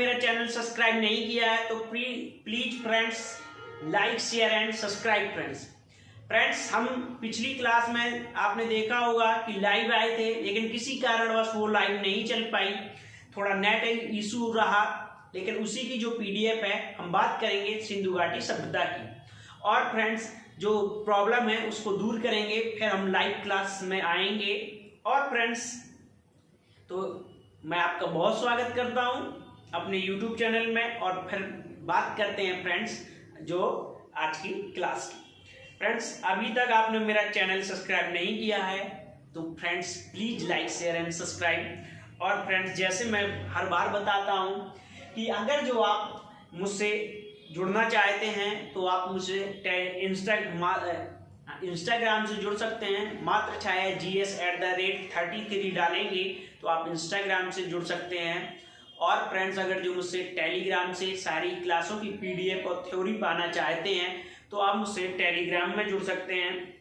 मेरा channel subscribe नहीं किया है तो please friends like share and subscribe friends हम पिछली क्लास में आपने देखा होगा कि लाइव आए थे, लेकिन किसी कारणवश वो लाइव नहीं चल पाई, थोड़ा नेट इशू रहा। लेकिन उसी की जो पीडीएफ है हम बात करेंगे सिंधु घाटी सभ्यता की, और फ्रेंड्स जो प्रॉब्लम है उसको दूर करेंगे, फिर हम लाइव क्लास में आएंगे। और फ्रेंड्स तो मैं आपका बहुत स्वागत करता हूं अपने यूट्यूब चैनल में, और फिर बात करते हैं फ्रेंड्स जो आज की क्लास की। फ्रेंड्स अभी तक आपने मेरा चैनल सब्सक्राइब नहीं किया है तो friends please like share and subscribe. और फ्रेंड्स जैसे मैं हर बार बताता हूं कि अगर जो आप मुझसे जुड़ना चाहते हैं तो आप मुझसे इंस्टाग्राम से जुड़ सकते हैं। मात्र छाया GS@33 डालेंगे तो आप इंस्टाग्राम से जुड़ सकते हैं। और फ्रेंड्स अगर जो मुझसे टेलीग्राम से सारी क्लासों की पीडीएफ और थ्योरी पाना चाहते हैं तो आप मुझसे टेलीग्राम में जुड़ सकते हैं।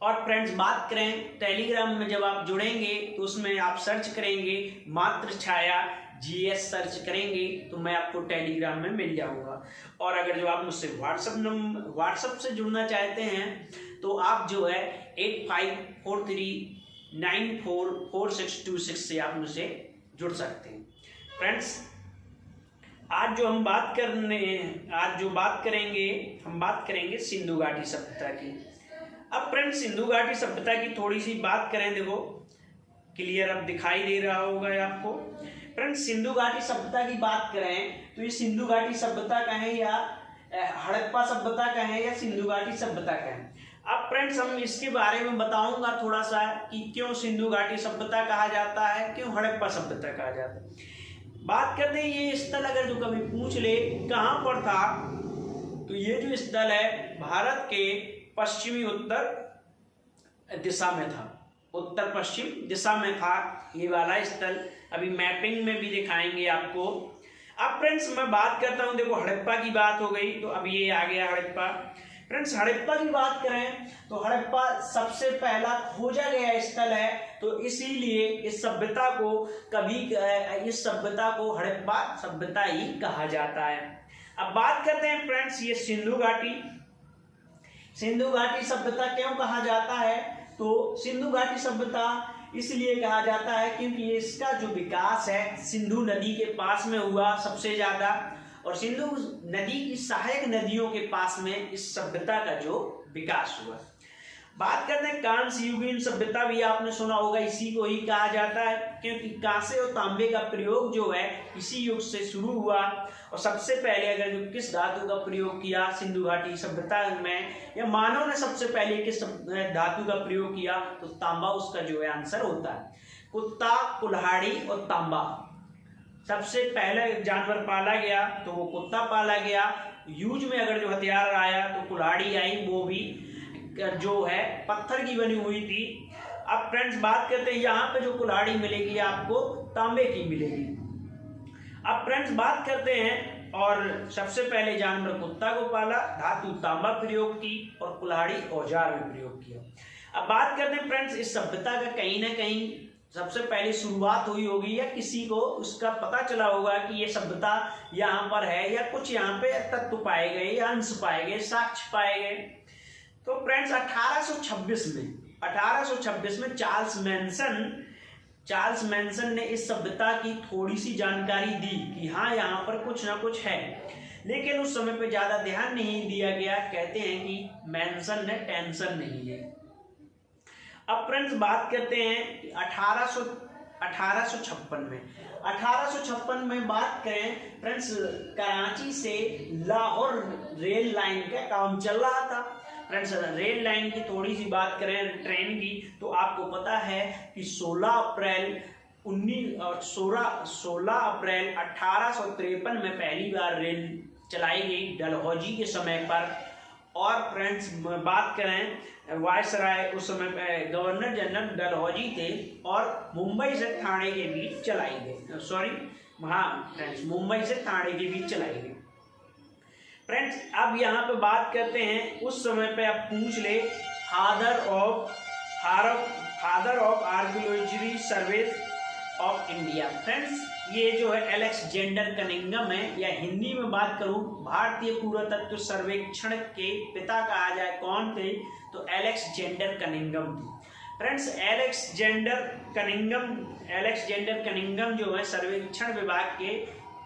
और फ्रेंड्स बात करें टेलीग्राम में, जब आप जुड़ेंगे तो उसमें आप सर्च करेंगे मात्र छाया GS सर्च करेंगे तो मैं आपको टेलीग्राम में मिल जाऊंगा। और अगर जो आप मुझसे व्हाट्सएप से जुड़ना चाहते हैं तो आप जो है 8543944626 से आप मुझसे जुड़ सकते हैं। फ्रेंड्स आज जो बात करेंगे सिंधु घाटी सभ्यता की। अब फ्रेंड्स सिंधु घाटी सभ्यता की थोड़ी सी बात करें, देखो क्लियर अब दिखाई दे रहा होगा आपको। फ्रेंड्स सिंधु घाटी सभ्यता की बात करें तो ये सिंधु घाटी सभ्यता कहें या हड़प्पा सभ्यता कहें या सिंधु घाटी सभ्यता कहें। अब फ्रेंड्स हम इसके बारे में बताऊंगा थोड़ा सा कि क्यों सिंधु घाटी सभ्यता कहा जाता है, क्यों हड़प्पा सभ्यता कहा जाता है। बात करते हैं ये स्थल अगर जो कभी पूछ ले कहां पर था, तो ये जो स्थल है भारत के पश्चिमी उत्तर दिशा में था, उत्तर पश्चिम दिशा में था ये वाला स्थल। अभी मैपिंग में भी दिखाएंगे आपको। अब फ्रेंड्स मैं बात करता हूं, देखो हड़प्पा की बात हो गई तो अब ये आ गया हड़प्पा। फ्रेंड्स हड़प्पा की बात करें तो हड़प्पा सबसे पहला खोजा गया स्थल है, तो इसीलिए इस सभ्यता को हड़प्पा सभ्यता ही कहा जाता है। अब बात करते हैं फ्रेंड्स ये सिंधु घाटी सभ्यता क्यों कहा जाता है, तो सिंधु घाटी सभ्यता इसलिए कहा जाता है क्योंकि इसका जो विकास है सिंधु नदी के पास में हुआ सबसे ज्यादा, और सिंधु नदी की सहायक नदियों के पास में इस सभ्यता का जो विकास हुआ। बात करते हैं कांस्य युगीन सभ्यता भी आपने सुना होगा, इसी को ही कहा जाता है क्योंकि कांसे और तांबे का प्रयोग जो है इसी युग से शुरू हुआ। और सबसे पहले अगर जो किस धातु का प्रयोग किया सिंधु घाटी सभ्यता में, या मानव ने सबसे पहले किस धातु का प्रयोग किया, तो तांबा उसका जो है आंसर होता है। कुत्ता, कुल्हाड़ी और तांबा, सबसे पहले जानवर पाला गया तो वो कुत्ता पाला गया। यूज में अगर जो हथियार आया तो कुल्हाड़ी आई, वो भी जो है पत्थर की बनी हुई थी। अब फ्रेंड्स बात करते हैं यहाँ पे जो कुल्हाड़ी मिलेगी आपको तांबे की मिलेगी। अब फ्रेंड्स बात करते हैं, और सबसे पहले जानवर कुत्ता को पाला, धातु तांबा प्रयोग की और कुल्हाड़ी औजार में प्रयोग किया। अब बात करते हैं फ्रेंड्स इस सभ्यता का कहीं ना कहीं सबसे पहले शुरुआत हुई होगी, या किसी को उसका पता चला होगा कि ये सभ्यता यहाँ पर है, या कुछ यहाँ पे तत्व पाए गए या अंश पाए गए, साक्ष्य पाए गए। तो फ्रेंड्स 1826 में चार्ल्स मैनसन ने इस सभ्यता की थोड़ी सी जानकारी दी कि हाँ यहाँ पर कुछ ना कुछ है, लेकिन उस समय पे ज्यादा ध्यान नहीं दिया गया। कहते हैं कि मैनसन ने टेंशन नहीं ली। अब फ्रेंड्स बात करते हैं 1856 में बात करें फ्रेंड्स, कराची से लाहौर रेल लाइन का काम चल रहा था। फ्रेंड्स रेल लाइन की थोड़ी सी बात करें ट्रेन की, तो आपको पता है कि 16 अप्रैल 1853 में पहली बार रेल चलाई गई डलहौजी के समय पर। और फ्रेंड्स बात करें वायसराय, उस समय गवर्नर जनरल डलहौजी थे, और मुंबई से ठाणे के बीच चलाई गई, मुंबई से ठाणे के बीच चलाई गई। फ्रेंड्स अब यहाँ पे बात करते हैं, उस समय पे आप पूछ ले father of archaeology survey of India. Friends ये जो है अलेक्जेंडर कनिंघम है, या हिंदी में बात करूं भारतीय पुरातत्व सर्वेक्षण के पिता कहा जाए कौन थे, तो अलेक्जेंडर कनिंघम थे। फ्रेंड्स अलेक्जेंडर कनिंघम जो है सर्वेक्षण विभाग के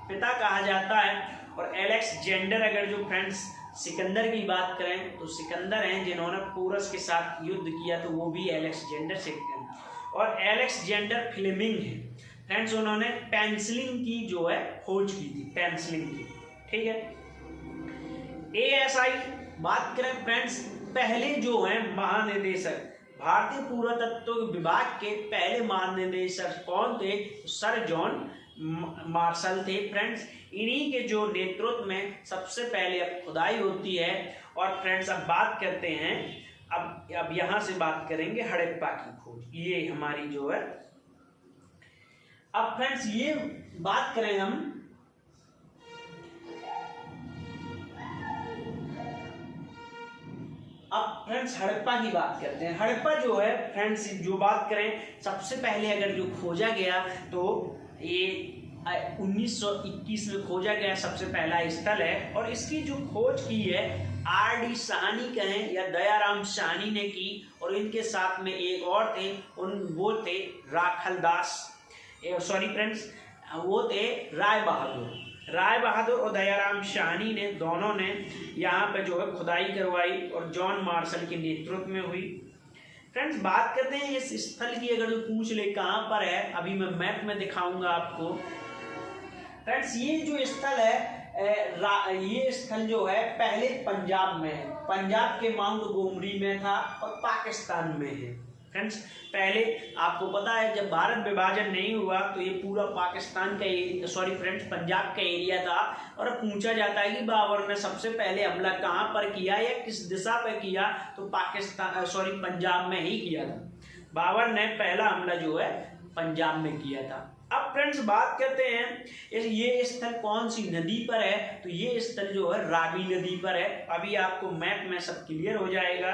पिता कहा जाता है। और अलेक्जेंडर अगर जो फ्रेंड्स सिकंदर की बात करें तो सिकंदर हैं जिन्होंने पोरस के साथ युद्ध किया, तो वो भी अलेक्जेंडर सिकंदर। और अलेक्जेंडर फ्लेमिंग है फ्रेंड्स, उन्होंने पेंसिलिन की जो है खोज की थी, पेंसिलिन की, ठीक है। ASI बात करें फ्रेंड्स, पहले जो है महानिदेशक भारतीय पुरातत्व विभाग के पहले महानिदेशक कौन थे, सर जॉन मार्शल थे। फ्रेंड्स इन्हीं के जो नेतृत्व में सबसे पहले अब खुदाई होती है। और फ्रेंड्स अब बात करते हैं, अब यहां से बात करेंगे हड़प्पा की खोज, ये हमारी जो है। अब फ्रेंड्स ये बात करें हम, अब फ्रेंड्स हड़प्पा की बात करते हैं। हड़प्पा जो है फ्रेंड्स जो बात करें सबसे पहले अगर जो खोजा गया तो ये 1921 में खोजा गया सबसे पहला स्थल है। और इसकी जो खोज की है RD साहनी कहें या दयाराम साहनी ने की, और इनके साथ में एक और थे, वो थे राखलदास, सॉरी फ्रेंड्स वो थे राय बहादुर और दयाराम साहनी ने, दोनों ने यहाँ पे जो है खुदाई करवाई और जॉन मार्शल के नेतृत्व में हुई। फ्रेंड्स बात करते हैं इस स्थल की, अगर जो पूछ ले कहाँ पर है, अभी मैं मैप में दिखाऊंगा आपको। फ्रेंड्स ये जो स्थल है, ये स्थल जो है पहले पंजाब में है, पंजाब के माउंट गोमरी में था और पाकिस्तान में है। फ्रेंड्स पहले आपको पता है जब भारत विभाजन नहीं हुआ तो ये पूरा पाकिस्तान का एरिया, सॉरी फ्रेंड्स पंजाब का एरिया था। और अब पूछा जाता है कि बाबर ने सबसे पहले हमला कहाँ पर किया या किस दिशा पर किया, तो पाकिस्तान, सॉरी पंजाब में ही किया था। बाबर ने पहला हमला जो है पंजाब में किया था। अब फ्रेंड्स बात करते हैं ये स्थल कौन सी नदी पर है, तो ये स्थल जो है रावी नदी पर है। अभी आपको मैप में सब क्लियर हो जाएगा।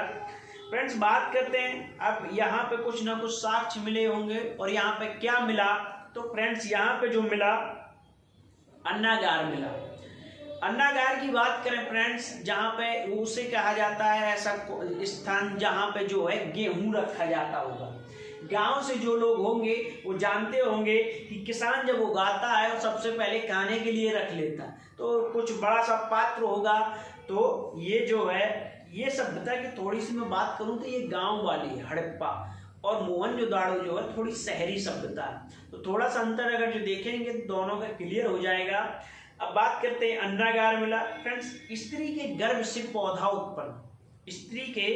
फ्रेंड्स बात करते हैं, अब यहाँ पे कुछ ना कुछ साक्ष्य मिले होंगे, और यहाँ पे क्या मिला, तो फ्रेंड्स यहाँ पे जो मिला अन्नागार मिला। अन्नागार की बात करें फ्रेंड्स, जहाँ पे उसे कहा जाता है ऐसा स्थान जहाँ पे जो है गेहूं रखा जाता होगा। गांव से जो लोग होंगे वो जानते होंगे कि किसान जब उगाता है वो सबसे पहले खाने के लिए रख लेता है, तो कुछ बड़ा सा पात्र होगा। तो ये जो है ये सभ्यता की थोड़ी सी मैं बात करूं तो ये गांव वाली है हड़प्पा, और मोहनजोदाड़ो जो है थोड़ी शहरी सभ्यता है। तो थोड़ा सा अंतर अगर जो देखेंगे तो दोनों का क्लियर हो जाएगा। अब बात करते हैं अन्नागार मिला। फ्रेंड्स स्त्री के गर्भ से पौधा उत्पन्न, स्त्री के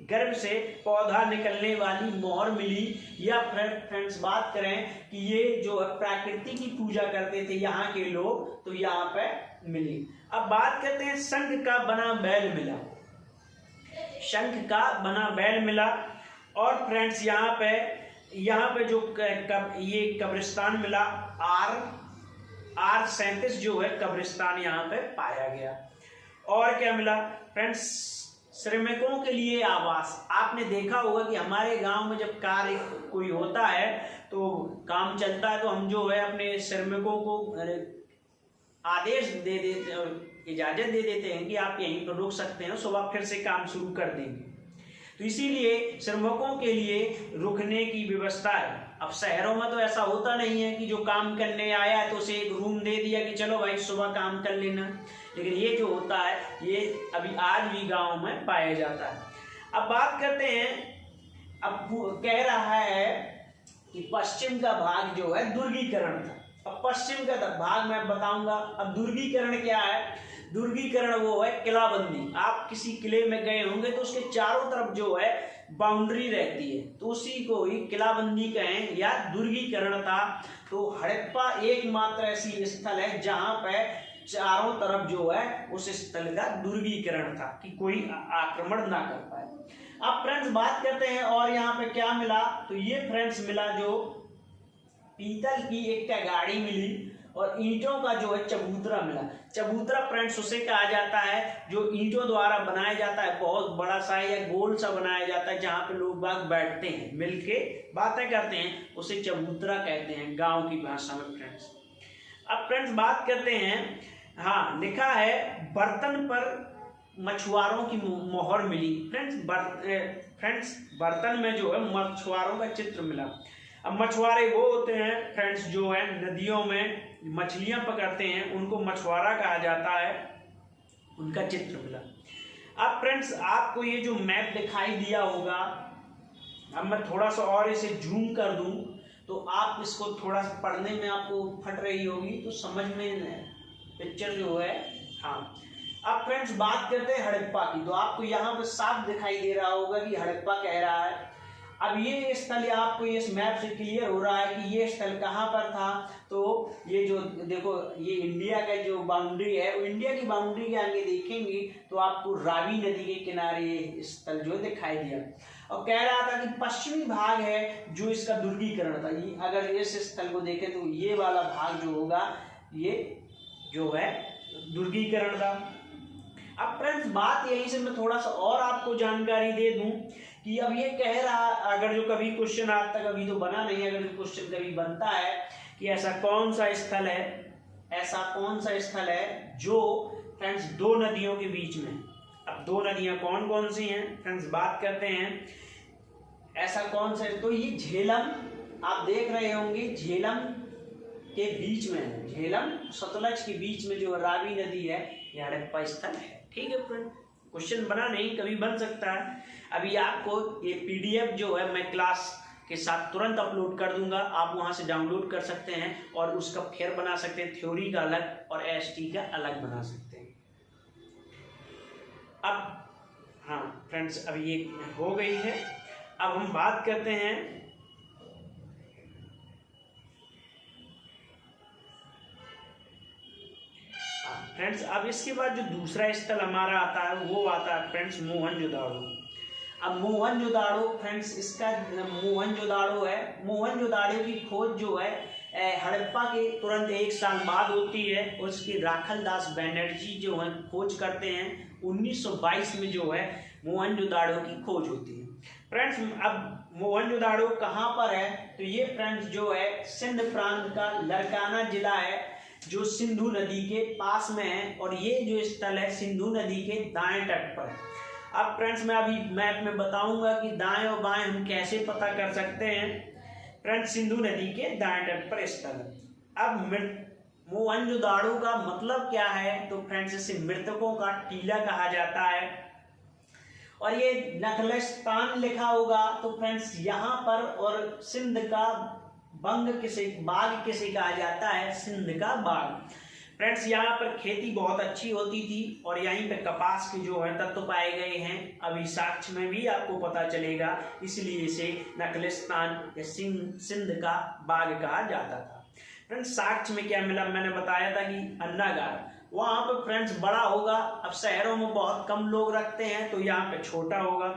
गर्भ से पौधा निकलने वाली मोहर मिली। या फ्रेंड्स बात करें कि ये जो है प्रकृति की पूजा करते थे यहाँ के लोग, तो यहाँ पे मिली। अब बात करते हैं शंख का बना बैल मिला, शंख का बना बैल मिला। और फ्रेंड्स यहाँ पे जो ये कब्रिस्तान मिला, R37 जो है कब्रिस्तान यहाँ पे पाया गया। और क्या मिला फ्रेंड्स, श्रमिकों के लिए आवास। आपने देखा होगा कि हमारे गांव में जब कार्य कोई होता है तो काम चलता है तो हम जो है अपने श्रमिकों को आदेश दे देते और इजाजत दे देते हैं कि आप यहीं पर रुक सकते हैं, सुबह फिर से काम शुरू कर देंगे। तो इसीलिए श्रमिकों के लिए रुकने की व्यवस्था है। अब शहरों में तो ऐसा होता नहीं है कि जो काम करने आया है तो उसे एक रूम दे दिया कि चलो भाई सुबह काम कर लेना, लेकिन ये जो होता है ये अभी आज भी गाँव में पाया जाता है। अब बात करते हैं, अब कह रहा है कि पश्चिम का भाग जो है दुर्गीकरण था। अब पश्चिम का भाग मैं बताऊंगा। अब दुर्गीकरण क्या है, दुर्गीकरण वो है किलाबंदी। आप किसी किले में गए होंगे तो उसके चारों तरफ जो है बाउंड्री रहती है, तो उसी को ही किलाबंदी कहें या दुर्गीकरण था। तो हड़प्पा एकमात्र ऐसी स्थल है जहां पे चारों तरफ जो है उस स्थल का दुर्गीकरण था कि कोई आक्रमण ना कर पाए। अब फ्रेंड्स बात करते हैं और यहाँ पे क्या मिला, तो ये फ्रेंड्स मिला जो पीतल की एक गाड़ी मिली और ईंटों का जो है चबूतरा मिला। चबूतरा फ्रेंड्स उसे कहा जाता है जो ईंटों द्वारा बनाया जाता है, बहुत बड़ा सा या गोल सा बनाया जाता है जहाँ पे लोग बाग बैठते हैं, मिलके बातें करते हैं, उसे चबूतरा कहते हैं गांव की भाषा में फ्रेंड्स। अब फ्रेंड्स बात करते हैं, हाँ लिखा है बर्तन पर मछुआरों की मोहर मिली। फ्रेंड्स बर्तन में जो है मछुआरों का चित्र मिला। अब मछुआरे वो होते हैं फ्रेंड्स जो है नदियों में मछलियां पकड़ते हैं, उनको मछुआरा कहा जाता है, उनका चित्र मिला। अब फ्रेंड्स आपको ये जो मैप दिखाई दिया होगा, अब मैं थोड़ा सा और इसे जूम कर दूं तो आप इसको थोड़ा सा पढ़ने में आपको फट रही होगी, तो समझ में पिक्चर जो है। हाँ अब फ्रेंड्स बात करते हैं हड़प्पा की, तो आपको यहाँ पे साफ दिखाई दे रहा होगा कि हड़प्पा कह रहा है। अब ये स्थल आपको इस मैप से क्लियर हो रहा है कि ये स्थल कहाँ पर था। तो ये जो देखो ये इंडिया का जो बाउंड्री है, वो इंडिया की बाउंड्री के आगे देखेंगे तो आपको रावी नदी के किनारे ये स्थल जो दिखाई दिया। और कह रहा था कि पश्चिमी भाग है जो इसका दुर्गीकरण था। ये अगर इस स्थल को देखें तो ये वाला भाग जो होगा ये जो है दुर्गीकरण था। अब फ्रेंड्स बात यहीं से मैं थोड़ा सा और आपको जानकारी दे दूं कि अब ये कह रहा, अगर जो कभी क्वेश्चन आज तक अभी तो बना नहीं, अगर जो क्वेश्चन कभी बनता है कि ऐसा कौन सा स्थल है जो फ्रेंड्स दो नदियों के बीच में। अब दो नदियां कौन कौन सी हैं फ्रेंड्स बात करते हैं, ऐसा कौन सा, तो ये झेलम आप देख रहे होंगे, झेलम के बीच में है, झेलम सतलज के बीच में जो रावी नदी है, ये हड़प्पा स्थल है। ठीक है फ्रेंड, क्वेश्चन बना नहीं, कभी बन सकता है। अभी आपको ये पीडीएफ जो है मैं क्लास के साथ तुरंत अपलोड कर दूंगा, आप वहां से डाउनलोड कर सकते हैं और उसका फेयर बना सकते हैं, थ्योरी का अलग और एसटी का अलग बना सकते हैं। अब हाँ फ्रेंड्स अब ये हो गई है। अब हम बात करते हैं फ्रेंड्स, अब इसके बाद जो दूसरा स्थल हमारा आता है वो आता है फ्रेंड्स मोहनजोदाड़ो। अब मोहनजोदाड़ो फ्रेंड्स, इसका मोहनजोदाड़ो है, मोहनजोदाड़ो की खोज जो है हड़प्पा के तुरंत 1 साल बाद होती है। उसकी राखल दास बैनर्जी जो है खोज करते हैं। 1922 में जो है मोहनजोदाड़ो की खोज होती है। फ्रेंड्स अब मोहनजोदाड़ो कहाँ पर है, तो ये फ्रेंड्स जो है सिंध प्रांत का लरकाना जिला है जो सिंधु नदी के पास में है, और ये जो स्थल है सिंधु नदी के दाएं तट पर। अब फ्रेंड्स मैं अभी मैप में बताऊंगा कि दाएं और बाएं हम कैसे पता कर सकते हैं। फ्रेंड्स सिंधु नदी के दाएं तट पर स्थल है। अब मोहनजोदाड़ो का मतलब क्या है, तो फ्रेंड्स इसे मृतकों का टीला कहा जाता है। और ये नखलस्तान लिखा होगा, तो फ्रेंड्स यहाँ पर, और सिंध का बाग किसे कहा जाता है, सिंध का बाग। फ्रेंड्स यहाँ पर खेती बहुत अच्छी होती थी और यहीं पे कपास के जो है तत्व पाए गए हैं। अभी साक्ष्य में भी आपको पता चलेगा, इसलिए इसे नखलिस्तान या सिंध का बाग कहा जाता था। फ्रेंड्स साक्ष्य में क्या मिला, मैंने बताया था कि अन्नागार वहां पर फ्रेंड्स बड़ा होगा। अब शहरों में बहुत कम लोग रखते हैं तो यहाँ पे छोटा होगा।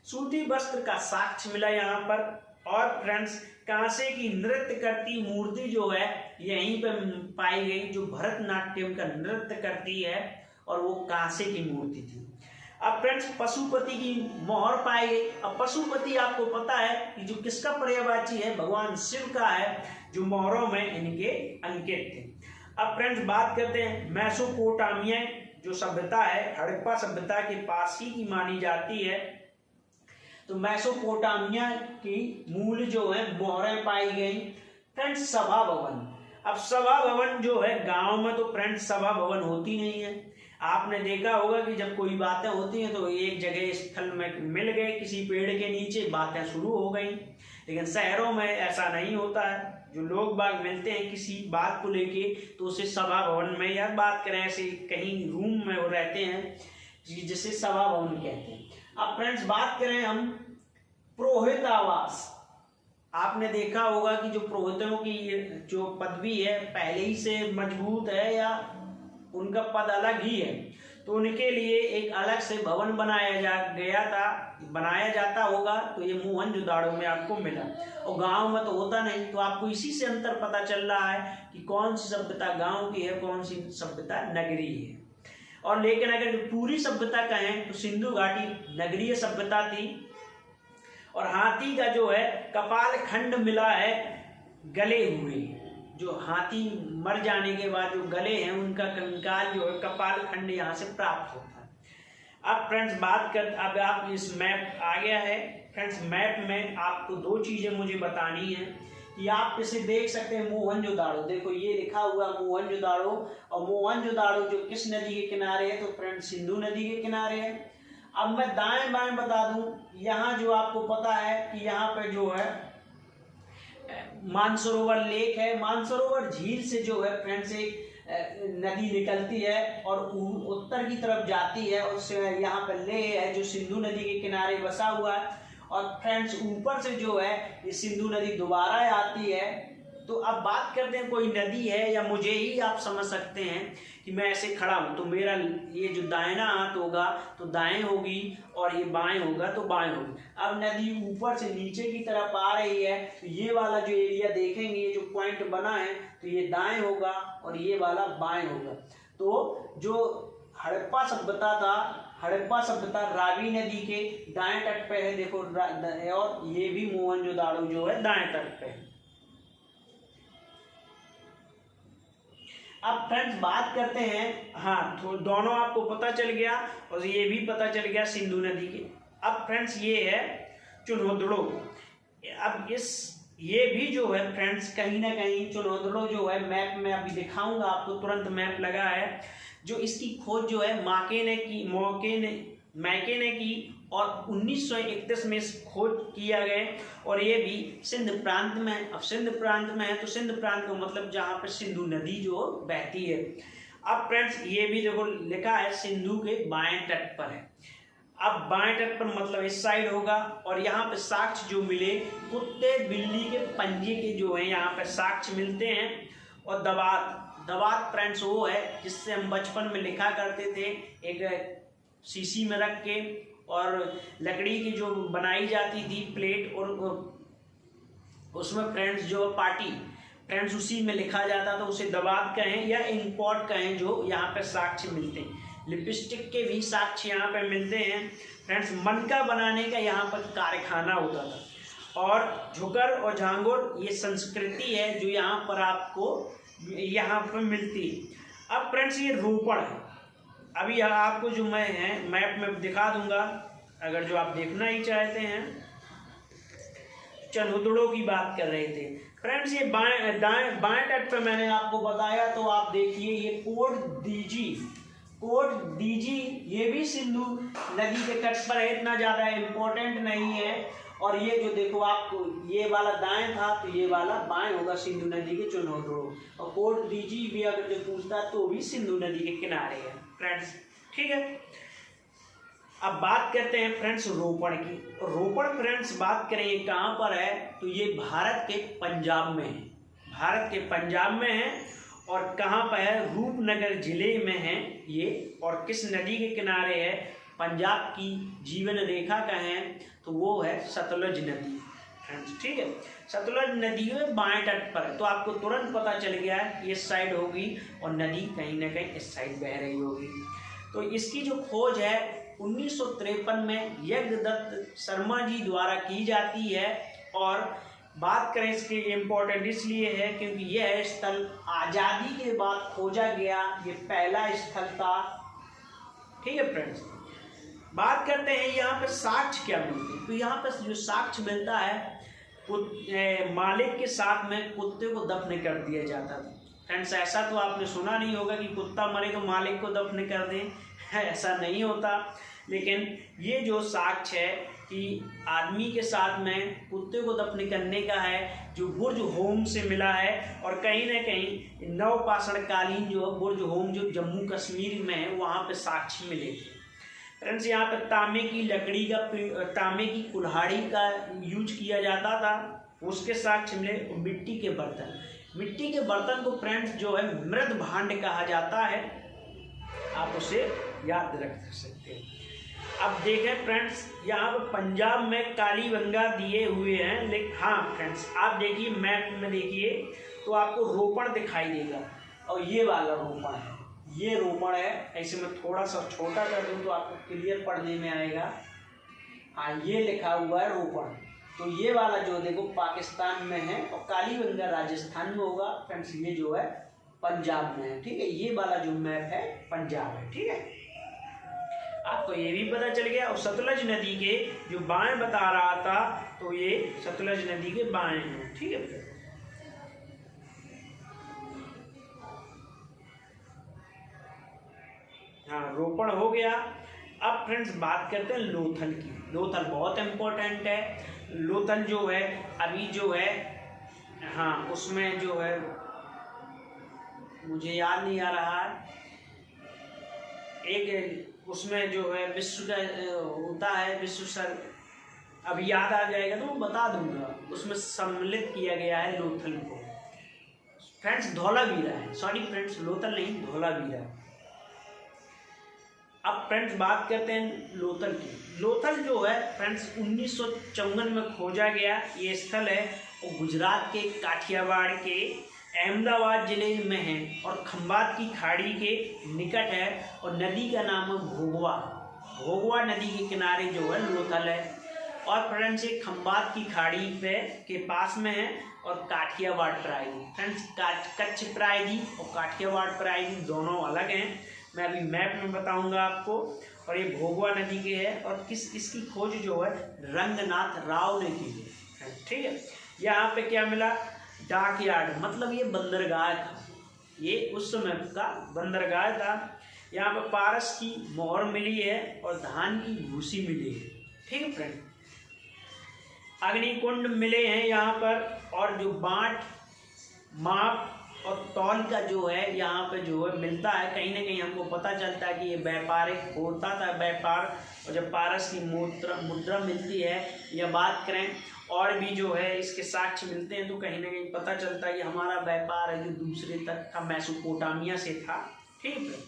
सूती वस्त्र का साक्ष्य मिला यहाँ पर। और फ्रेंड्स कांसे की नृत्य करती मूर्ति जो है यहीं पे पाई गई, जो भरतनाट्यम का नृत्य करती है, और वो कांसे की मूर्ति थी। अब फ्रेंड्स पशुपति की मोहर पाई गई। अब पशुपति आपको पता है कि जो किसका पर्यायवाची है, भगवान शिव का है, जो मोहरों में इनके अंकित थे। अब फ्रेंड्स बात करते हैं मेसोपोटामिया जो सभ्यता है, हड़प्पा सभ्यता के पास ही की मानी जाती है। तो मेसोपोटामिया की मूल जो है मोहरें पाई गई। फ्रेंड्स सभा भवन, अब सभा भवन जो है गांव में तो फ्रेंड्स सभा भवन होती नहीं है। आपने देखा होगा कि जब कोई बातें होती हैं तो एक जगह स्थल में मिल गए, किसी पेड़ के नीचे बातें शुरू हो गई। लेकिन शहरों में ऐसा नहीं होता है। जो लोग बाग मिलते हैं किसी बात को लेके तो उसे सभा भवन में या बात करें ऐसे कहीं रूम में वो रहते हैं, जिसे सभा भवन कहते हैं। अब फ्रेंड्स बात करें हम पुरोहित आवास। आपने देखा होगा कि जो पुरोहितों की जो पदवी है पहले ही से मजबूत है या उनका पद अलग ही है। तो उनके लिए एक अलग से भवन बनाया जाता होगा। तो ये मोहनजोदाड़ो में आपको मिला, और गांव में तो होता नहीं। तो आपको इसी से अंतर पता चल रहा है कि कौन सी सभ्यता गांव की है, कौन सी सभ्यता नगरीय है। और लेकिन अगर पूरी सभ्यता कहें तो सिंधु घाटी नगरीय सभ्यता थी। और हाथी का जो है कपाल खंड मिला है गले हुए, जो हाथी मर जाने के बाद जो गले हैं उनका कंकाल जो है कपाल खंड यहाँ से प्राप्त होता है। अब फ्रेंड्स अब आप इस मैप आ गया है। फ्रेंड्स मैप में आपको दो चीजें मुझे बतानी है कि आप इसे देख सकते हैं मोहनजोदाड़ो, देखो ये लिखा हुआ मोहनजोदाड़ो, और मोहनजोदाड़ो जो किस नदी के किनारे है, तो फ्रेंड्स सिंधु नदी के किनारे है। अब मैं दाएं बाएं बता दूं, यहाँ जो आपको पता है कि यहाँ पे जो है मानसरोवर लेक है, मानसरोवर झील से जो है फ्रेंड्स एक नदी निकलती है और उत्तर की तरफ जाती है, और यहाँ पे लेह है जो सिंधु नदी के किनारे बसा हुआ है। और फ्रेंड्स ऊपर से जो है ये सिंधु नदी दोबारा आती है। तो अब बात करते हैं कोई नदी है या मुझे ही आप समझ सकते हैं कि मैं ऐसे खड़ा हूं तो मेरा ये जो दाहिना हाथ होगा तो दाएं होगी और ये बाएं होगा तो बाएं होगी। अब नदी ऊपर से नीचे की तरफ आ रही है तो ये वाला जो एरिया देखेंगे, ये जो पॉइंट बना है तो ये दाएं होगा और ये वाला बाएं होगा। तो जो हड़प्पा सभ्यता रावी नदी के दाएं तट पे है, देखो, और ये भी मोहनजोदाड़ो जो है दाएं तट पे है। अब फ्रेंड्स बात करते हैं, हाँ, तो दोनों आपको पता चल गया और ये भी पता चल गया सिंधु नदी के। अब फ्रेंड्स ये है चुनौदड़ो। अब ये भी जो है फ्रेंड्स कहीं ना कहीं चुनौदड़ो जो है मैप में अभी दिखाऊंगा आपको, तुरंत मैप लगा है। जो इसकी खोज जो है मैके ने की और 1931 में खोज किया गया, और ये भी सिंध प्रांत में। अब सिंध प्रांत में है तो सिंध प्रांत का मतलब जहाँ पर सिंधु नदी जो बहती है। अब फ्रेंड्स ये भी देखो लिखा है सिंधु के बाएं तट पर है। अब बाएं तट पर मतलब इस साइड होगा, और यहाँ पे साक्ष्य जो मिले कुत्ते बिल्ली के पंजे के जो है यहाँ पे साक्ष्य मिलते हैं। और दबात फ्रेंड्स वो है जिससे हम बचपन में लिखा करते थे, एक शीशी में रख के, और लकड़ी की जो बनाई जाती थी प्लेट, और उसमें फ्रेंड्स जो पार्टी फ्रेंड्स उसी में लिखा जाता था, उसे दबात कहें या इंकपॉट कहें, जो यहाँ पे साक्ष्य मिलते हैं। लिपस्टिक के भी साक्ष्य यहाँ पे मिलते हैं फ्रेंड्स। मनका बनाने का यहाँ पर कारखाना होता था। और झुकर और झांगुर ये संस्कृति है जो यहाँ पर आपको यहाँ पर मिलती है। अब फ्रेंड्स ये रोपड़ है। अभी आपको जो मैं है मैप में दिखा दूंगा, अगर जो आप देखना ही चाहते हैं। चनोदड़ों की बात कर रहे थे फ्रेंड्स, ये बाएं तट पे मैंने आपको बताया। तो आप देखिए ये कोट दीजी ये भी सिंधु नदी के तट पर है, इतना ज्यादा इम्पोर्टेंट नहीं है। और ये जो देखो आपको ये वाला दाएं था तो ये वाला बाएं होगा, सिंधु नदी के चुनौदड़ो। और कोट दीजी भी अगर जो पूछता तो भी सिंधु नदी के किनारे है फ्रेंड्स, ठीक है। अब बात करते हैं फ्रेंड्स रोपड़ की। रोपड़ फ्रेंड्स बात करें ये कहाँ पर है, तो ये भारत के पंजाब में है। और कहाँ पर है, रूपनगर जिले में है ये। और किस नदी के किनारे है, पंजाब की जीवन रेखा का है तो वो है सतलुज नदी फ्रेंड्स, ठीक है। सतलुज नदी में बाएं तट पर है। तो आपको तुरंत पता चल गया है इस साइड होगी और नदी कहीं ना कहीं इस साइड बह रही होगी। तो इसकी जो खोज है 1953 में यज्ञदत्त शर्मा जी द्वारा की जाती है। और बात करें इसके इम्पोर्टेंट इसलिए है क्योंकि यह स्थल आज़ादी के बाद खोजा गया, ये पहला स्थल था, ठीक है फ्रेंड्स। बात करते हैं यहाँ पे साक्ष्य क्या मिलते हैं। तो यहाँ पे जो साक्ष्य मिलता है मालिक के साथ में कुत्ते को दफन कर दिया जाता था फ्रेंड्स। ऐसा तो आपने सुना नहीं होगा कि कुत्ता मरे तो मालिक को दफन कर दें, ऐसा नहीं होता। लेकिन ये जो साक्ष्य है कि आदमी के साथ में कुत्ते को दफन करने का है, जो बुर्ज होम से मिला है। और कहीं ना कहीं नवपाषाणकालीन जो बुर्ज होम जो जम्मू कश्मीर में है वहाँ पे साक्ष्य मिले थे फ्रेंड्स। यहाँ पे तांबे की लकड़ी का, तांबे की कुल्हाड़ी का यूज किया जाता था, उसके साक्ष्य मिले। मिट्टी के बर्तन को फ्रेंड्स जो है मृद भांड कहा जाता है। आप उसे याद रख सकते हैं। अब देखें फ्रेंड्स, यहाँ पर पंजाब में कालीबंगा दिए हुए हैं, लेकिन हाँ फ्रेंड्स आप देखिए मैप में देखिए तो आपको रोपड़ दिखाई देगा, और ये वाला रोपड़ है, ये रोपड़ है। ऐसे में थोड़ा सा छोटा कर दूँ तो आपको क्लियर पढ़ने में आएगा। हाँ, ये लिखा हुआ है रोपड़, तो ये वाला जो देखो पाकिस्तान में है, और कालीबंगा राजस्थान में होगा फ्रेंड्स, ये जो है पंजाब में है। ठीक है, ये वाला जो मैप है पंजाब है। ठीक है, आपको ये भी पता चल गया। और सतलज नदी के जो बाएं बता रहा था, तो ये सतलज नदी के बाएं हैं। ठीक है, हाँ रोपड़ हो गया। अब फ्रेंड्स बात करते हैं लोथल की। लोथल बहुत इम्पोर्टेंट है। लोथल जो है अभी जो है, हाँ उसमें जो है मुझे याद नहीं आ रहा है, एक उसमें जो है विश्व का होता है, विश्व सर अभी याद आ जाएगा तो मैं बता दूंगा। उसमें सम्मिलित किया गया है लोथल को फ्रेंड्स, धौलावीरा है, सॉरी फ्रेंड्स लोथल नहीं धौलावीरा। अब फ्रेंड्स बात करते हैं लोथल की। लोथल जो है फ्रेंड्स 1954 में खोजा गया ये स्थल है, और गुजरात के काठियावाड़ के अहमदाबाद जिले में है, और खंबात की खाड़ी के निकट है, और नदी का नाम है भोगवा। भोगवा नदी के किनारे जो है लोथल है, और फ्रेंड्स ये खंबात की खाड़ी पे के पास में है, और काठियावाड़ प्रायद्वीप। फ्रेंड्स कच्छ प्रायद्वीप और काठियावाड़ प्रायद्वीप दोनों अलग हैं, मैं अभी मैप में बताऊंगा आपको। और ये भोगवा नदी के है, और इसकी खोज जो है रंगनाथ राव ने की है। ठीक है, यहाँ पे क्या मिला, डाक यार्ड, मतलब ये बंदरगाह था, ये उस समय का बंदरगाह था। यहाँ पर पारस की मोहर मिली है, और धान की भूसी मिली है। ठीक है फ्रेंड, अग्निकुंड मिले हैं यहाँ पर, और जो बांट माप और तौल का जो है यहाँ पे जो है मिलता है। कहीं ना कहीं हमको पता चलता है कि ये व्यापारिक होता था व्यापार, और जब पारस की मुद्रा मिलती है, या बात करें और भी जो है इसके साक्ष्य मिलते हैं, तो कहीं ना कहीं पता चलता है कि हमारा व्यापार है जो दूसरे तक का मेसोपोटामिया से था। ठीक है,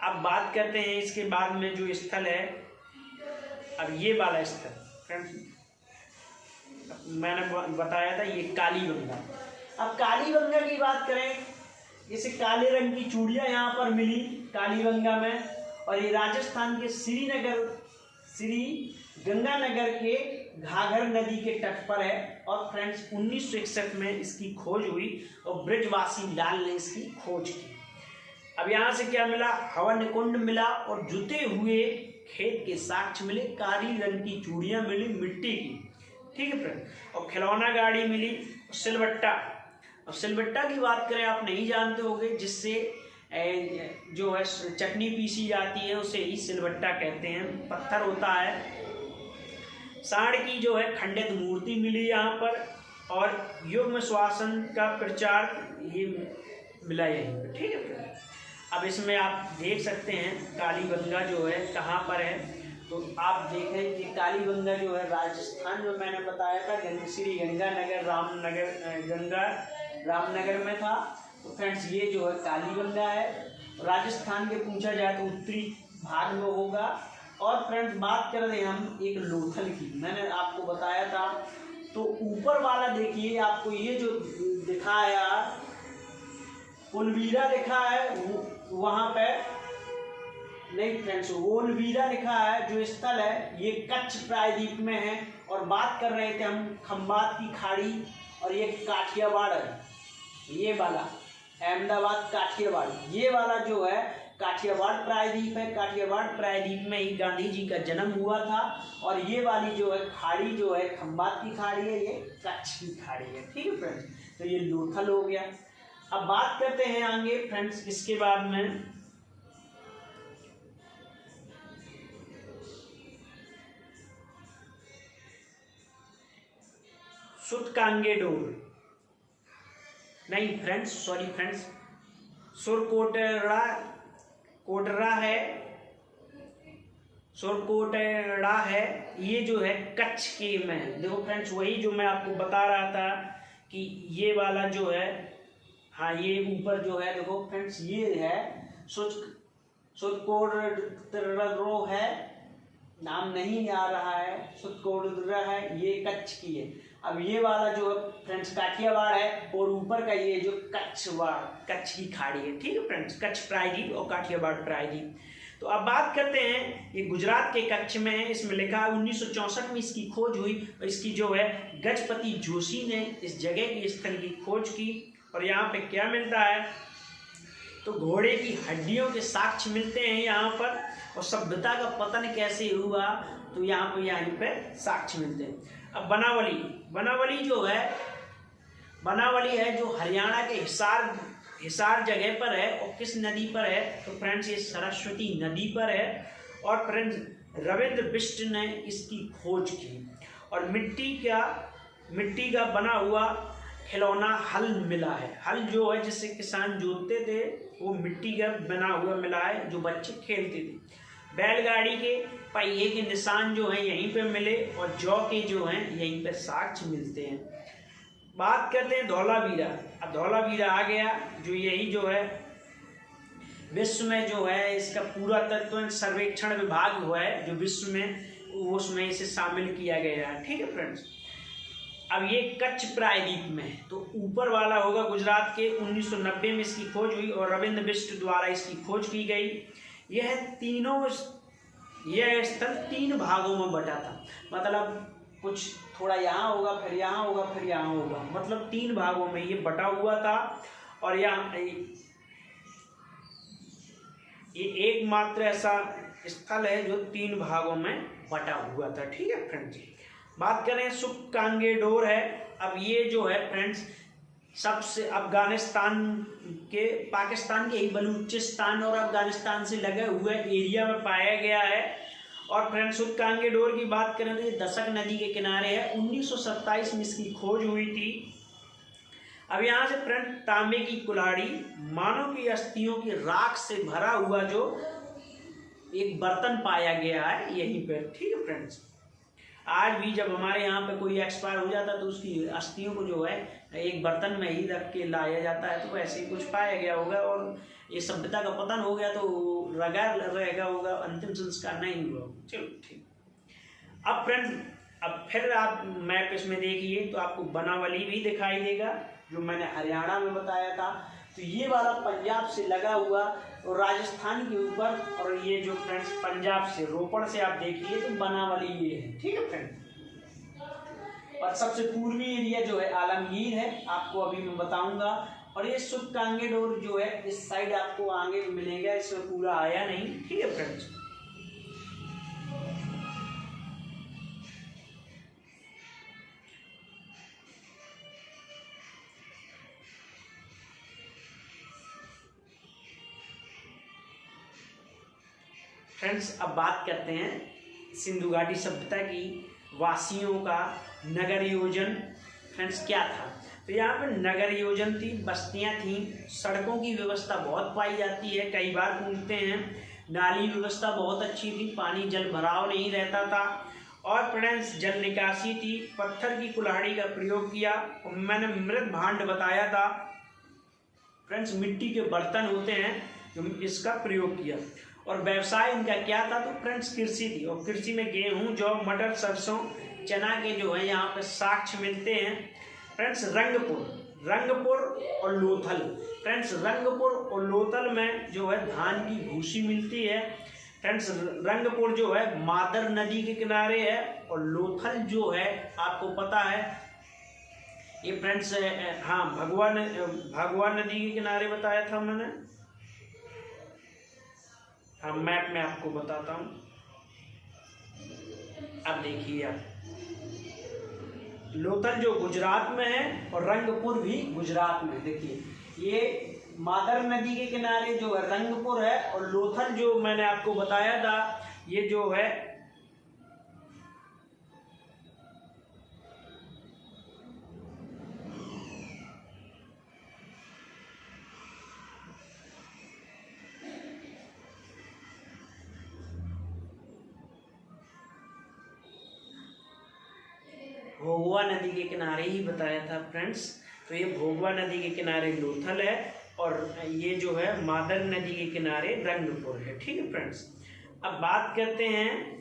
अब बात करते हैं इसके बाद में जो स्थल है, अब ये वाला स्थल फ्रेंड्स मैंने बताया था, ये कालीबंगा। अब कालीबंगा की बात करें, जैसे काले रंग की चूड़ियाँ यहाँ पर मिली कालीबंगा में, और ये राजस्थान के श्री गंगानगर के घाघर नदी के तट पर है। और फ्रेंड्स 1961 में इसकी खोज हुई, और ब्रजवासी लाल ने इसकी खोज की। अब यहाँ से क्या मिला, हवन कुंड मिला, और जुते हुए खेत के साक्ष्य मिले, काली रंग की चूड़ियाँ मिली मिट्टी की। ठीक है फ्रेंड, और खिलौना गाड़ी मिली, सिलबट्टा। अब सिलबट्टा की बात करें, आप नहीं जानते होंगे, जिससे जो है चटनी पीसी जाती है उसे ही सिलबट्टा कहते हैं, पत्थर होता है। सांड की जो है खंडित मूर्ति मिली यहाँ पर, और युग्म श्वासन का प्रचार ये मिला यहीं पर। ठीक है फ्रेंड, अब इसमें आप देख सकते हैं कालीबंगा जो है कहाँ पर है, तो आप देखें कि कालीबंगा जो है राजस्थान में मैंने बताया था, श्री गंगानगर रामनगर में था। तो फ्रेंड्स ये जो है कालीबंगा है, राजस्थान के पूछा जाए तो उत्तरी भाग में होगा। और फ्रेंड्स बात कर रहे हैं हम एक लोथल की, मैंने आपको बताया था। तो ऊपर वाला देखिए, आपको ये जो दिखाया ओलवीरा लिखा है, वहाँ पे नहीं फ्रेंड्स, ओलवीरा लिखा है जो स्थल है, ये कच्छ प्रायद्वीप में है। और बात कर रहे थे हम खंबात की खाड़ी, और ये काठियावाड़ है, ये वाला अहमदाबाद काठियावाड़, ये वाला जो है काठियावाड़ प्रायद्वीप है। काठियावाड़ प्रायद्वीप में ही गांधी जी का जन्म हुआ था। और ये वाली जो है खाड़ी जो है खंबात की खाड़ी है, ये कच्छ की खाड़ी है। ठीक है फ्रेंड्स, तो ये लोथल हो गया। अब बात करते हैं आगे फ्रेंड्स, इसके बाद में सुतकांगेडोर, नहीं फ्रेंड्स सॉरी फ्रेंड्स, सुरकोटरा है, सुरकोटरा है, ये जो है कच्छ के में है। देखो फ्रेंड्स वही जो मैं आपको बता रहा था कि ये वाला जो है, हाँ ये ऊपर जो है देखो फ्रेंड्स, ये है सुतकोड़द्रो है, नाम नहीं आ रहा है, सुतकोड़द्रो है, ये कच्छ की है। अब ये वाला जो फ्रेंड्स काठियावाड़ है और ऊपर का ये जो कच्छ की खाड़ी है, ठीक है फ्रेंड्स, कच्छ प्रायद्वीप और काठियावाड़ प्रायद्वीप। तो अब बात करते हैं, ये गुजरात के कच्छ में है, इसमें लिखा है 1964 में इसकी खोज हुई और इसकी जो है गजपति जोशी ने इस जगह की स्थल की खोज की। और यहाँ पे क्या मिलता है, तो घोड़े की हड्डियों के साक्ष्य मिलते हैं यहाँ पर, और सभ्यता का पतन कैसे हुआ तो यहाँ पे साक्ष्य मिलते हैं। अब बनावली जो है, बनावली है जो हरियाणा के हिसार जगह पर है, और किस नदी पर है तो फ्रेंड्स ये सरस्वती नदी पर है। और फ्रेंड्स रविंद्र बिष्ट ने इसकी खोज की, और मिट्टी का बना हुआ खिलौना हल मिला है। हल जो है जिससे किसान जोतते थे वो मिट्टी का बना हुआ मिला है, जो बच्चे खेलते थे। बैलगाड़ी के पहिए के निशान जो हैं यहीं पे मिले, और जौ के जो हैं यहीं पे साक्ष्य मिलते हैं। बात करते हैं धौलावीरा। अब धौलावीरा आ गया, जो यही जो है विश्व में जो है इसका पूरा तत्व सर्वेक्षण विभाग हुआ है जो विश्व में, उसमें इसे शामिल किया गया है, ठीक है फ्रेंड्स। अब ये कच्छ प्रायद्वीप में है, तो ऊपर वाला होगा गुजरात के। 1990 में इसकी खोज हुई और रविंद्र बिष्ट द्वारा इसकी खोज की गई। यह स्थल 3 भागों में बटा था, मतलब कुछ थोड़ा यहाँ होगा, फिर यहाँ होगा, फिर यहाँ होगा, मतलब 3 भागों में ये बटा हुआ था। और यहाँ ये एकमात्र ऐसा स्थल है जो 3 भागों में बटा हुआ था, ठीक है फ्रेंड्स। बात करें सुबकांगेडोर है। अब ये जो है फ्रेंड्स सबसे अफगानिस्तान के, पाकिस्तान के ही बलूचिस्तान और अफगानिस्तान से लगे हुए एरिया में पाया गया है। और फ्रेंड्स सुबकांगेडोर की बात करें तो ये दशक नदी के किनारे है। 1927 में इसकी खोज हुई थी। अब यहाँ से फ्रेंड तांबे की कुल्हाड़ी, मानव की अस्थियों की राख से भरा हुआ जो एक बर्तन पाया गया है यहीं पर, ठीक है फ्रेंड्स। आज भी जब हमारे यहाँ पे कोई एक्सपायर हो जाता है तो उसकी अस्थियों को जो है एक बर्तन में ही रख के लाया जाता है, तो वैसे ही कुछ पाया गया होगा। और ये सभ्यता का पतन हो गया तो रगा रहेगा होगा, अंतिम संस्कार नहीं हुआ। चलो ठीक। अब फ्रेंड्स अब फिर आप मैप इसमें देखिए तो आपको बनावली भी दिखाई देगा जो मैंने हरियाणा में बताया था। तो ये वाला पंजाब से लगा हुआ और राजस्थान के ऊपर, और ये जो फ्रेंड्स पंजाब से रोपड़ से आप देखिए तो बनावली ये है, ठीक है फ्रेंड्स। और सबसे पूर्वी एरिया जो है आलमगीर है, आपको अभी मैं बताऊंगा। और ये सुबकांगेडोर जो है इस साइड आपको आगे मिलेगा, इसमें पूरा आया नहीं, ठीक है फ्रेंड्स। फ्रेंड्स अब बात करते हैं सिंधु घाटी सभ्यता की वासियों का नगर योजन फ्रेंड्स क्या था। तो यहाँ पर नगर योजन थी, बस्तियाँ थीं, सड़कों की व्यवस्था बहुत पाई जाती है, कई बार पूछते हैं। नाली व्यवस्था बहुत अच्छी थी, पानी जल भराव नहीं रहता था। और फ्रेंड्स जल निकासी थी, पत्थर की कुल्हाड़ी का प्रयोग किया। और मैंने मृत भांड बताया था फ्रेंड्स, मिट्टी के बर्तन होते हैं जो इसका प्रयोग किया। और व्यवसाय इनका क्या था तो फ्रेंड्स कृषि थी, और कृषि में गेहूं, जौ, मटर, सरसों, चना के जो है यहाँ पे साक्ष्य मिलते हैं। फ्रेंड्स रंगपुर और लोथल, फ्रेंड्स रंगपुर और लोथल में जो है धान की भूसी मिलती है। फ्रेंड्स रंगपुर जो है मादर नदी के किनारे है, और लोथल जो है आपको पता है ये फ्रेंड्स हाँ भगवान नदी के किनारे बताया था मैंने। हाँ मैप में आपको बताता हूँ। अब देखिए आप, लोथल जो गुजरात में है और रंगपुर भी गुजरात में। देखिए ये मादर नदी के किनारे जो है रंगपुर है, और लोथल जो मैंने आपको बताया था ये जो है भोगवा नदी के किनारे ही बताया था फ्रेंड्स। तो ये भोगवा नदी के किनारे लोथल है, और ये जो है मादर नदी के किनारे रंगपुर है। ठीक है फ्रेंड्स, अब बात करते हैं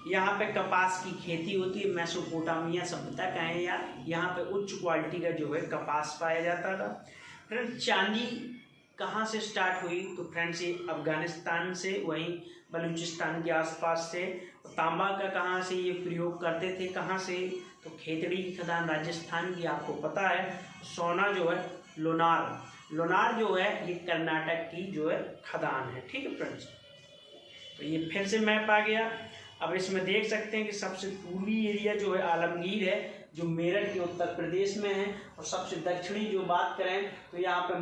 यहाँ पे कपास की खेती होती है। मेसोपोटामिया सभ्यता का है यार, यहाँ पे उच्च क्वालिटी का जो है कपास पाया जाता था। फ्रेंड्स चांदी कहाँ से स्टार्ट हुई? तो फ्रेंड्स ये अफगानिस्तान से, वहीं बलूचिस्तान के आसपास से। तांबा का कहाँ से ये प्रयोग करते थे, कहाँ से? तो खेतड़ी की खदान राजस्थान की, आपको पता है। सोना जो है लोनार जो है ये कर्नाटक की जो है खदान है। ठीक है फ्रेंड्स, तो ये फिर से मैप आ गया। अब इसमें देख सकते हैं कि सबसे पूर्वी एरिया जो है आलमगीर है, जो मेरठ के उत्तर प्रदेश में है। और सबसे दक्षिणी जो बात करें तो यहाँ पे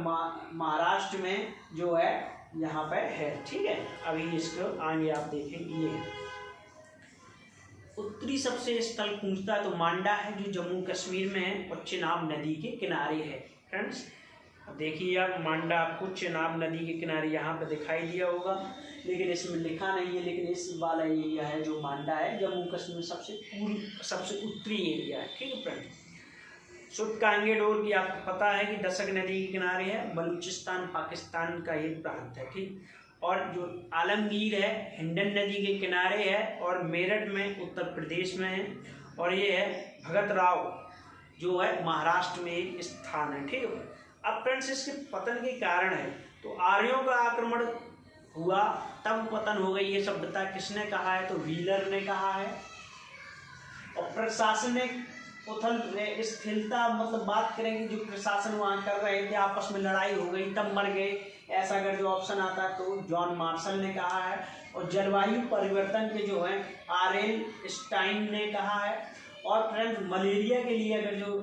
महाराष्ट्र में जो है यहाँ पे है। ठीक है, अभी इसको आगे आप देखेंगे। ये उत्तरी सबसे स्थल पूछता तो मांडा है, जो जम्मू कश्मीर में है और चिनाब नदी के किनारे है। फ्रेंड्स देखिए आप, मांडा आपको चिनाब नदी के किनारे यहाँ पे दिखाई दिया होगा, लेकिन इसमें लिखा नहीं है। लेकिन इस वाला एरिया है जो मांडा है, जम्मू कश्मीर सबसे उत्तरी एरिया है। ठीक है फ्रेंड्स, सुटकांगेडोर की आपको पता है कि दशक नदी के किनारे है, बलूचिस्तान पाकिस्तान का एक प्रांत है। ठीक, और जो आलमगीर है हिंडन नदी के किनारे है और मेरठ में उत्तर प्रदेश में है। और ये है भगत राव जो है महाराष्ट्र में एक स्थान है। ठीक है, अब फ्रेंड्स इसके पतन के कारण है तो आर्यों का आक्रमण हुआ, तब पतन हो गई ये सभ्यता। किसने कहा है? तो व्हीलर ने कहा है। और प्रशासनिक उथल स्थिरता, मतलब बात करेंगे जो प्रशासन वहाँ कर रहे थे, आपस में लड़ाई हो गई तब मर गए, ऐसा अगर जो ऑप्शन आता है तो जॉन मार्शल ने कहा है। और जलवायु परिवर्तन के जो है आरएल स्टाइन ने कहा है। और फ्रेंड्स मलेरिया के लिए अगर जो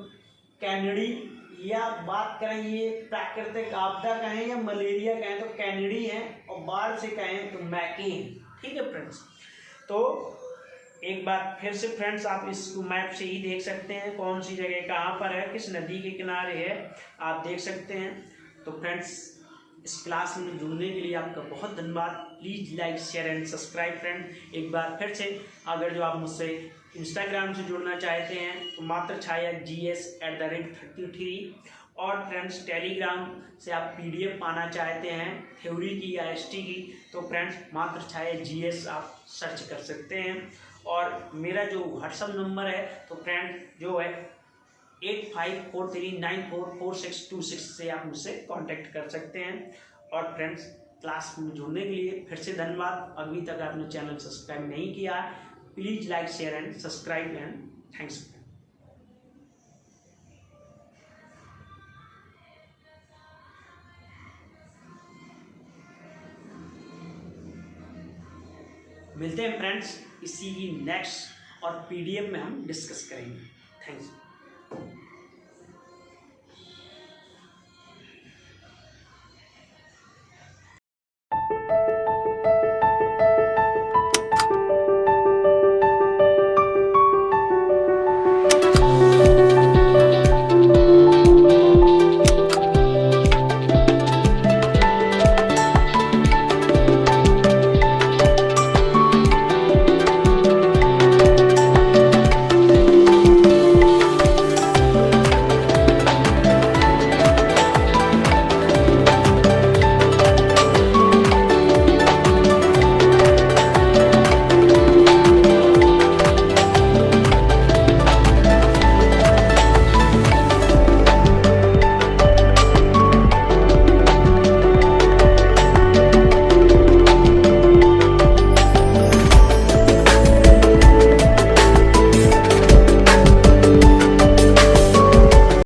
कैनेडी या बात करें, ये प्राकृतिक आपदा कहें या मलेरिया कहें तो कैनेडी है, और बाढ़ से कहें तो मैकी है। ठीक है फ्रेंड्स, तो एक बात फिर से फ्रेंड्स, आप इस मैप से ही देख सकते हैं कौन सी जगह कहाँ पर है, किस नदी के किनारे है, आप देख सकते हैं। तो फ्रेंड्स इस क्लास में जुड़ने के लिए आपका बहुत धन्यवाद। Please like share and subscribe. Friend एक बार फिर से, अगर जो आप मुझसे इंस्टाग्राम से जुड़ना चाहते हैं तो मात्र छाया GS@33। और फ्रेंड्स टेलीग्राम से आप PDF पाना चाहते हैं थ्योरी की या ST की, तो फ्रेंड्स मात्र छाया GS आप सर्च कर सकते हैं। और मेरा जो व्हाट्सअप नंबर है तो फ्रेंड जो है 8543944626 से आप मुझसे कांटेक्ट कर सकते हैं। और फ्रेंड्स क्लास में जुड़ने के लिए फिर से धन्यवाद। अभी तक आपने चैनल सब्सक्राइब नहीं किया है, please like share and subscribe and thanks. मिलते हैं फ्रेंड्स इसी की नेक्स्ट और PDF में हम डिस्कस करेंगे। थैंक्स।